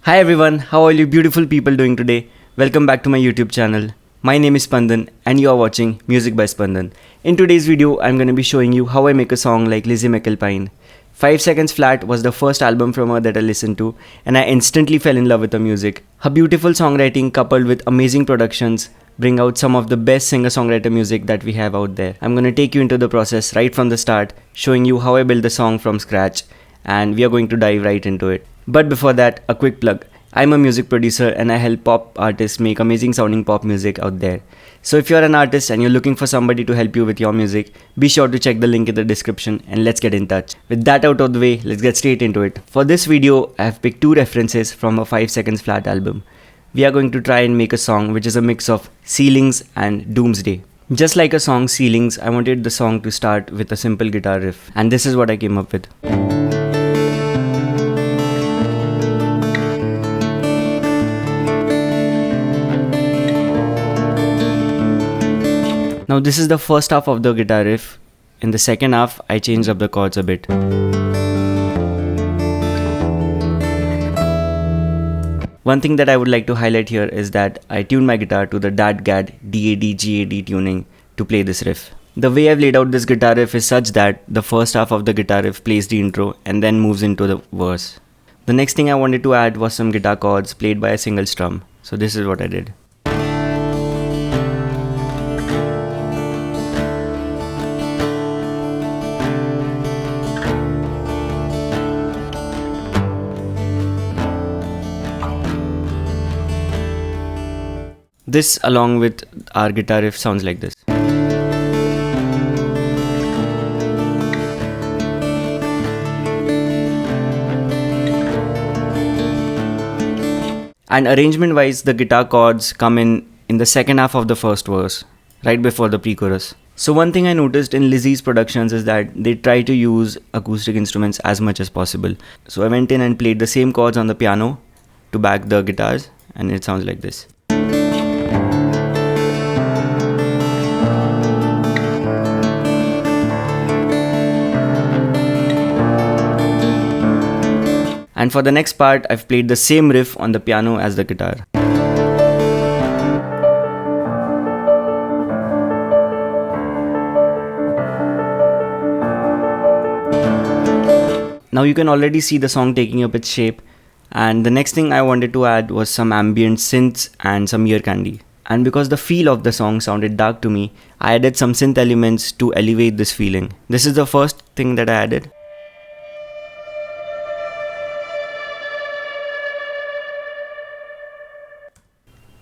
Hi everyone, how are you beautiful people doing today? Welcome back to my YouTube channel. My name is Spandan and you are watching Music by Spandan. In today's video, I'm going to be showing you how I make a song like Lizzy McAlpine. 5 Seconds Flat was the first album from her that I listened to and I instantly fell in love with her music. Her beautiful songwriting coupled with amazing productions bring out some of the best singer-songwriter music that we have out there. I'm going to take you into the process right from the start, showing you how I build the song from scratch, and we are going to dive right into it. But before that, a quick plug. I'm a music producer and I help pop artists make amazing sounding pop music out there. So if you're an artist and you're looking for somebody to help you with your music, be sure to check the link in the description and let's get in touch. With that out of the way, let's get straight into it. For this video, I have picked 2 references from a 5 Seconds Flat album. We are going to try and make a song which is a mix of Ceilings and Doomsday. Just like a song Ceilings, I wanted the song to start with a simple guitar riff, and this is what I came up with. Now this is the first half of the guitar riff. In the second half, I changed up the chords a bit. One thing that I would like to highlight here is that I tuned my guitar to the DAD-GAD DAD-GAD tuning to play this riff. The way I've laid out this guitar riff is such that the first half of the guitar riff plays the intro and then moves into the verse. The next thing I wanted to add was some guitar chords played by a single strum. So this is what I did. This along with our guitar riff sounds like this. And arrangement wise, the guitar chords come in the second half of the first verse, right before the pre-chorus. So one thing I noticed in Lizzy's productions is that they try to use acoustic instruments as much as possible. So I went in and played the same chords on the piano to back the guitars, and it sounds like this. And for the next part, I've played the same riff on the piano as the guitar. Now you can already see the song taking up its shape, and the next thing I wanted to add was some ambient synths and some ear candy. And because the feel of the song sounded dark to me, I added some synth elements to elevate this feeling. This is the first thing that I added.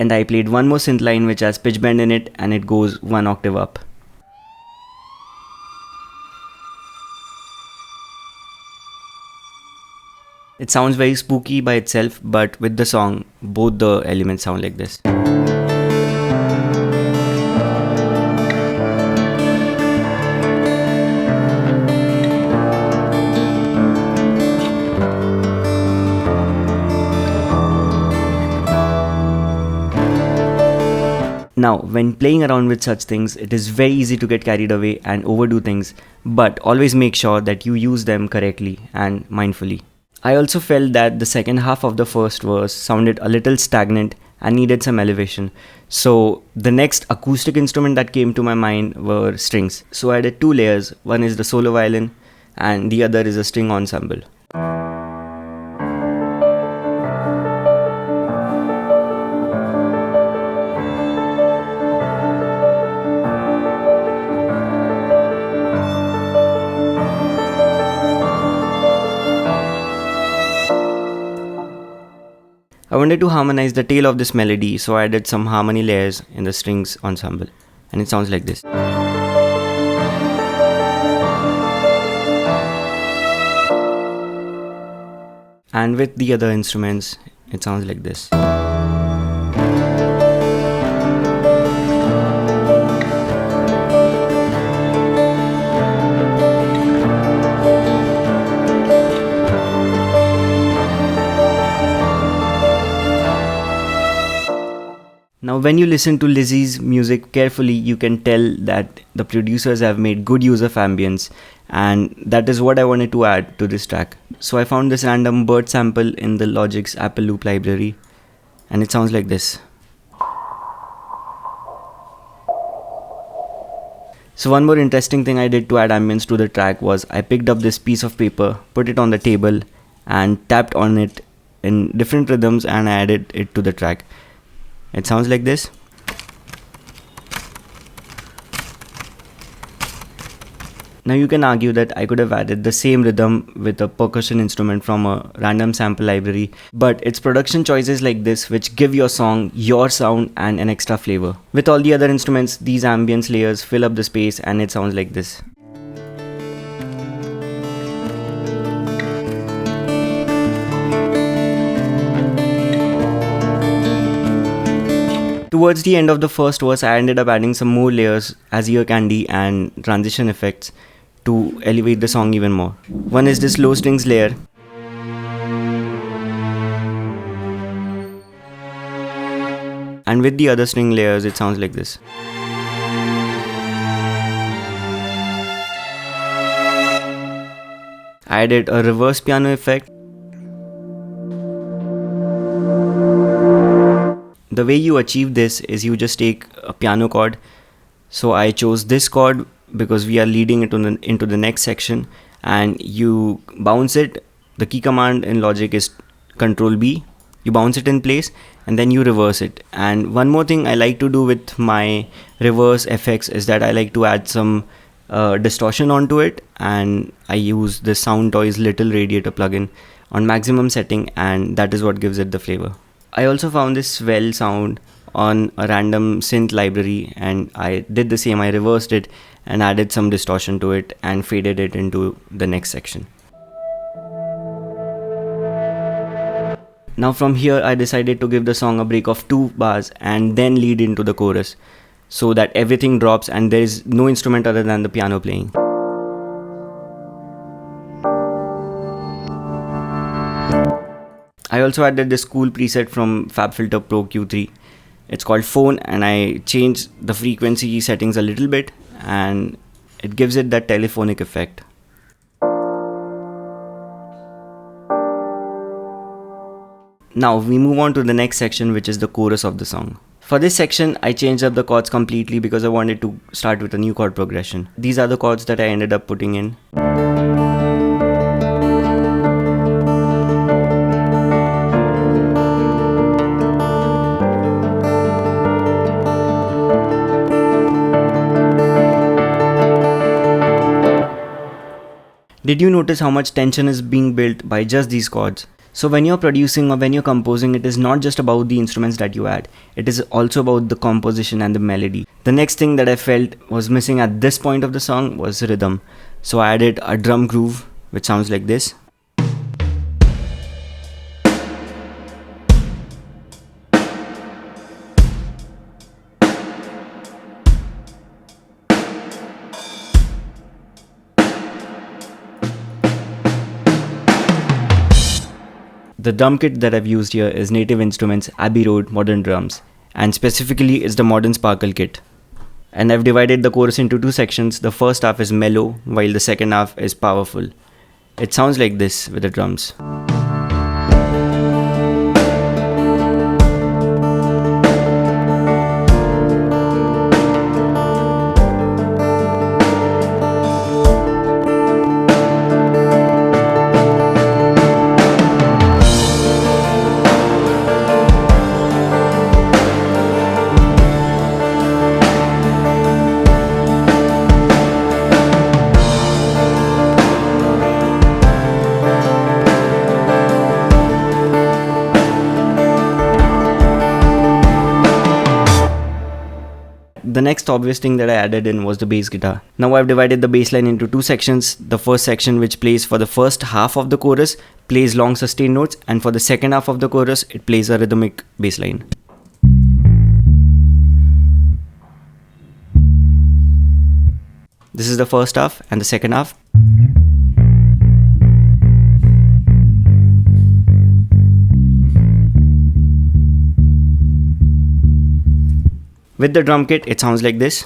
And I played one more synth line which has pitch bend in it and it goes 1 octave up. It sounds very spooky by itself, but with the song, both the elements sound like this. Now, when playing around with such things, it is very easy to get carried away and overdo things, but always make sure that you use them correctly and mindfully. I also felt that the second half of the first verse sounded a little stagnant and needed some elevation. So the next acoustic instrument that came to my mind were strings. So I added 2 layers. One is the solo violin and the other is a string ensemble. I wanted to harmonize the tail of this melody, so I added some harmony layers in the strings ensemble, and it sounds like this. And with the other instruments, it sounds like this. Now when you listen to Lizzy's music carefully, you can tell that the producers have made good use of ambience, and that is what I wanted to add to this track. So I found this random bird sample in the Logic's Apple Loop library, and it sounds like this. So one more interesting thing I did to add ambience to the track was I picked up this piece of paper, put it on the table, and tapped on it in different rhythms, and I added it to the track. It sounds like this. Now you can argue that I could have added the same rhythm with a percussion instrument from a random sample library, but it's production choices like this which give your song your sound and an extra flavor. With all the other instruments, these ambience layers fill up the space and it sounds like this. Towards the end of the first verse, I ended up adding some more layers as ear candy and transition effects to elevate the song even more. One is this low strings layer. And with the other string layers, it sounds like this. I added a reverse piano effect. The way you achieve this is you just take a piano chord. So I chose this chord because we are leading it into the next section, and you bounce it. The key command in Logic is Control B. You bounce it in place and then you reverse it. And one more thing I like to do with my reverse effects is that I like to add some distortion onto it, and I use the Sound Toys Little Radiator plugin on maximum setting, and that is what gives it the flavor. I also found this swell sound on a random synth library, and I did the same. I reversed it and added some distortion to it and faded it into the next section. Now from here I decided to give the song a break of 2 bars and then lead into the chorus so that everything drops and there is no instrument other than the piano playing. I also added this cool preset from FabFilter Pro Q3. It's called Phone, and I changed the frequency settings a little bit and it gives it that telephonic effect. Now we move on to the next section, which is the chorus of the song. For this section, I changed up the chords completely because I wanted to start with a new chord progression. These are the chords that I ended up putting in. Did you notice how much tension is being built by just these chords? So when you're producing or when you're composing, it is not just about the instruments that you add. It is also about the composition and the melody. The next thing that I felt was missing at this point of the song was rhythm. So I added a drum groove, which sounds like this. The drum kit that I've used here is Native Instruments Abbey Road Modern Drums, and specifically it's the Modern Sparkle kit. And I've divided the chorus into 2 sections. The first half is mellow while the second half is powerful. It sounds like this with the drums. The next obvious thing that I added in was the bass guitar. Now I've divided the bass line into 2 sections. The first section, which plays for the first half of the chorus, plays long sustained notes, and for the second half of the chorus, it plays a rhythmic bass line. This is the first half, and the second half. With the drum kit, it sounds like this.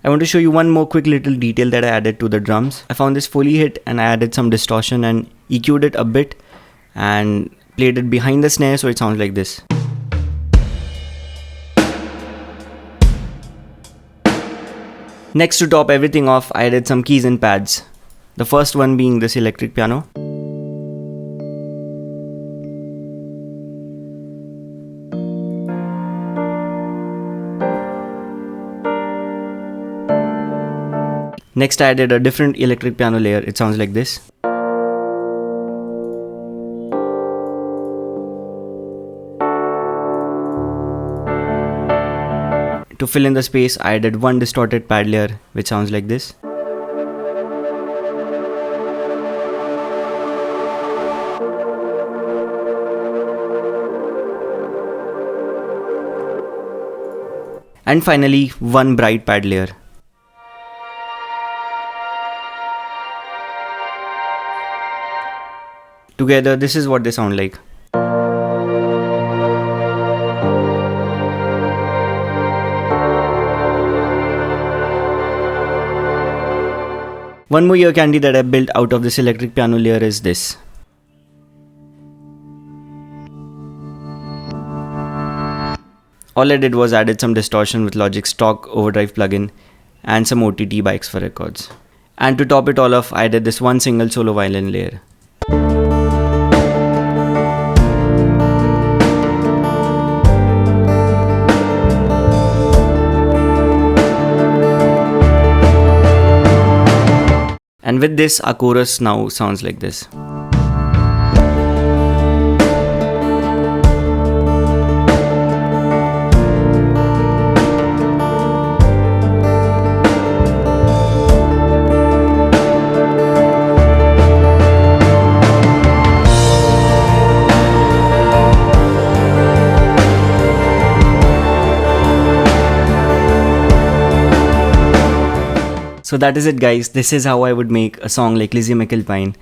I want to show you one more quick little detail that I added to the drums. I found this Foley hit and I added some distortion and EQ'd it a bit and played it behind the snare so it sounds like this. Next, to top everything off, I added some keys and pads. The first one being this electric piano. Next, I added a different electric piano layer. It sounds like this. To fill in the space, I added one distorted pad layer, which sounds like this. And finally, one bright pad layer. Together, this is what they sound like. One more ear candy that I built out of this electric piano layer is this. All I did was added some distortion with Logic's stock overdrive plugin and some OTT bikes for records. And to top it all off, I added this one single solo violin layer. And with this, our chorus now sounds like this. So that is it, guys. This is how I would make a song like Lizzy McAlpine.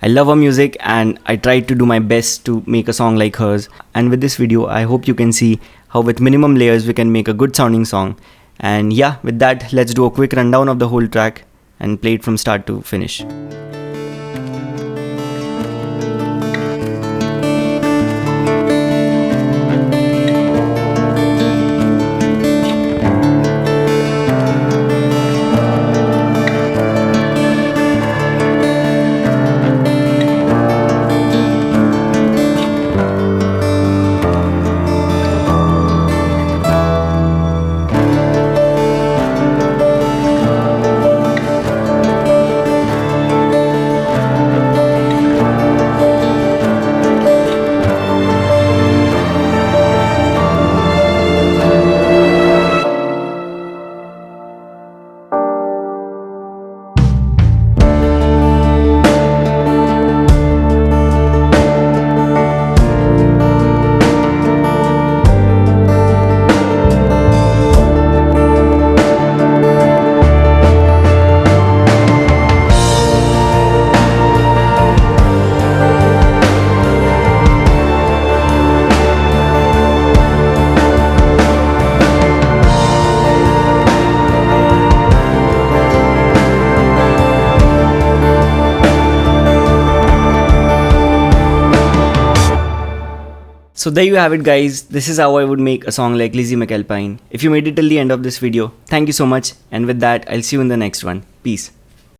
I love her music and I tried to do my best to make a song like hers. And with this video, I hope you can see how with minimum layers we can make a good sounding song. And yeah, with that, let's do a quick rundown of the whole track and play it from start to finish. So there you have it, guys. This is how I would make a song like Lizzy McAlpine. If you made it till the end of this video, thank you so much. And with that, I'll see you in the next one. Peace.